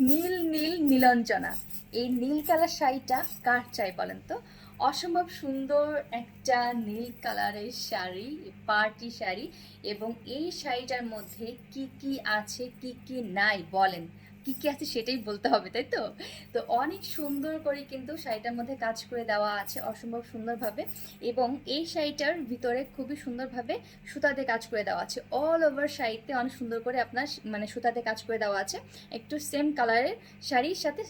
নীল নীল নীলঞ্জনা, এই নীল কালার শাড়িটা কার চাই বলেন তো? অসম্ভব সুন্দর একটা নীল কালারের শাড়ি, পার্টি শাড়ি। এবং এই শাড়িটার মধ্যে কি কি আছে কি কি নাই বলেন, কি কি আছে সেটাই বলতে হবে তাই তো? তো অনেক সুন্দর করে কিন্তু শাড়িটার মধ্যে কাজ করে দেওয়া আছে অসম্ভব সুন্দরভাবে। এবং এই শাড়িটার ভিতরে খুবই সুন্দরভাবে সুতাতে কাজ করে দেওয়া আছে, অল ওভার শাড়িতে অনেক সুন্দর করে আপনার মানে সুতাতে কাজ করে দেওয়া আছে। একটু সেম কালারের শাড়ির সাথে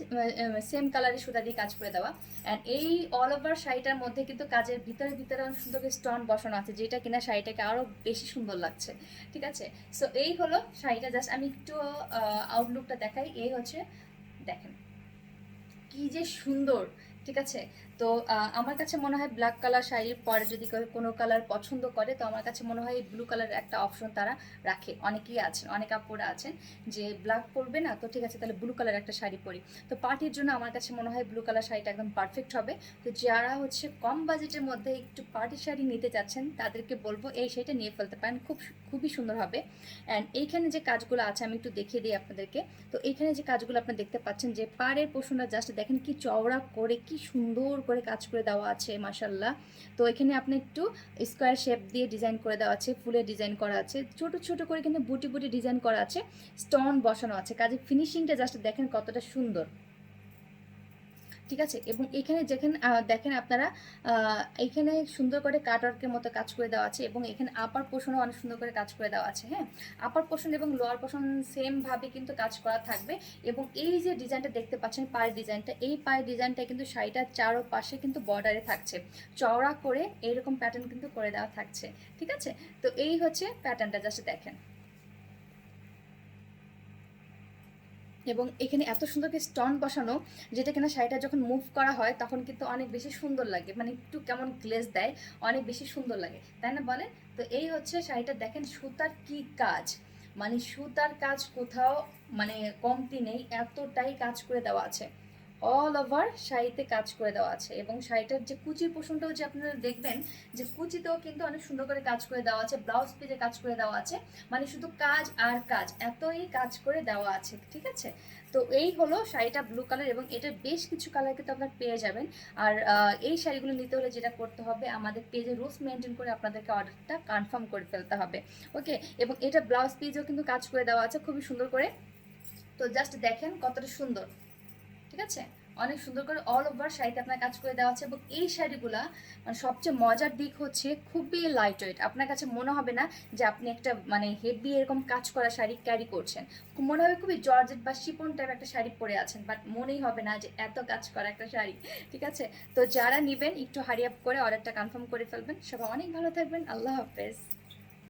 সেম কালারের সুতা দিয়ে কাজ করে দেওয়া। অ্যান্ড এই অল ওভার শাড়িটার মধ্যে কিন্তু কাজের ভিতরে ভিতরে অনেক সুন্দর করে স্টোন বসানো আছে, যেটা কিনা শাড়িটাকে আরও বেশি সুন্দর লাগছে। ঠিক আছে, সো এই হলো শাড়িটা। জাস্ট আমি একটু আউটলুকটা দেখাই। এই হচ্ছে, দেখেন কি যে সুন্দর। ঠিক আছে, তো আমার কাছে মনে হয় ব্ল্যাক কালার শাড়ির পরে যদি কেউ কোনো কালার পছন্দ করে, তো আমার কাছে মনে হয় এই ব্লু কালার একটা অপশন তারা রাখে। অনেকেই আছেন, অনেক আপুরা আছেন যে ব্ল্যাক পরবে না, তো ঠিক আছে তাহলে ব্লু কালার একটা শাড়ি পরি। তো পার্টির জন্য আমার কাছে মনে হয় ব্লু কালার শাড়িটা একদম পারফেক্ট হবে। তো যারা হচ্ছে কম বাজেটের মধ্যে একটু পার্টি শাড়ি নিতে চাচ্ছেন তাদেরকে বলবো এই শাড়িটা নিয়ে ফেলতে পারেন, খুবই সুন্দর হবে। অ্যান্ড এইখানে যে কাজগুলো আছে আমি একটু দেখিয়ে দিই আপনাদেরকে। তো এইখানে যে কাজগুলো আপনি দেখতে পাচ্ছেন, যে পাড়ের পোষণটা জাস্ট দেখেন কি চওড়া করে কি সুন্দর করে কাজ করে দেওয়া আছে মাশাল্লাহ। তো এখানে আপনি একটু স্কোয়ার শেপ দিয়ে ডিজাইন করে দেওয়া আছে, ফুলের ডিজাইন করা আছে, ছোট ছোট করে কিন্তু বুটি বুটি ডিজাইন করা আছে, স্টোন বসানো আছে। কাজের ফিনিশিংটা জাস্ট দেখেন কতটা সুন্দর। ঠিক আছে, এবং এখানে যেখানে দেখেন আপনারা এখানে সুন্দর করে কাটওয়ার্কের মতো কাজ করে দেওয়া আছে, এবং এখানে আপার পোর্শনও অনেক সুন্দর করে কাজ করে দেওয়া আছে। হ্যাঁ, আপার পোর্শন এবং লোয়ার পোর্শন সেমভাবে কিন্তু কাজ করা থাকবে। এবং এই যে ডিজাইনটা দেখতে পাচ্ছেন পায়ের ডিজাইনটা, এই পায়ের ডিজাইনটা কিন্তু শাড়িটার চারোপাশে কিন্তু বর্ডারে থাকছে, চওড়া করে এইরকম প্যাটার্ন কিন্তু করে দেওয়া থাকছে। ঠিক আছে, তো এই হচ্ছে প্যাটার্নটা, জাস্ট দেখেন। এবং এখানে এত সুন্দর করে স্টোন বসানো, যেটা কিনা শাড়িটা যখন মুভ করা হয় তখন কিন্তু অনেক বেশি সুন্দর লাগে, মানে একটু কেমন গ্লেজ দেয়, অনেক বেশি সুন্দর লাগে, তাই না বলেন? তো এই হচ্ছে শাড়িটা, দেখেন সুতার কি কাজ, মানে সুতার কাজ কোথাও মানে কমতি নেই, এতটাই কাজ করে দেওয়া আছে, অল ওভার শাড়িতে কাজ করে দেওয়া আছে। এবং শাড়িটার যে কুচির পোষণটাও যে আপনারা দেখবেন, যে কুচিতেও কিন্তু অনেক সুন্দর করে কাজ করে দেওয়া আছে, ব্লাউজ পিসে কাজ করে দেওয়া আছে, মানে শুধু কাজ আর কাজ, এতই কাজ করে দেওয়া আছে। ঠিক আছে, তো এই হলো শাড়িটা ব্লু কালার, এবং এটার বেশ কিছু কালার কিন্তু আপনার পেয়ে যাবেন। আর এই শাড়িগুলো নিতে হলে যেটা করতে হবে, আমাদের পেজে রুলস মেনটেন করে আপনাদেরকে অর্ডারটা কনফার্ম করে ফেলতে হবে। ওকে, এবং এটা ব্লাউজ পিসেও কিন্তু কাজ করে দেওয়া আছে খুবই সুন্দর করে। তো জাস্ট দেখেন কতটা সুন্দর। ঠিক আছে, অনেক সুন্দর করে অল ওভার শাড়িতে আপনার কাজ করে দেওয়া আছে। এবং এই শাড়িগুলা মানে সবচেয়ে মজার দিক হচ্ছে খুবই লাইট ওয়েট, আপনার কাছে মনে হবে না যে আপনি একটা মানে হেভি এরকম কাজ করা শাড়ি ক্যারি করছেন, মনে হবে খুবই জর্জেট বা শিপন টাইপ একটা শাড়ি পরে আছেন, বাট মনেই হবে না যে এত কাজ করা একটা শাড়ি। ঠিক আছে, তো যারা নেবেন একটু হারি আপ করে অর্ডারটা কনফার্ম করে ফেলবেন। সবাই অনেক ভালো থাকবেন, আল্লাহ হাফেজ।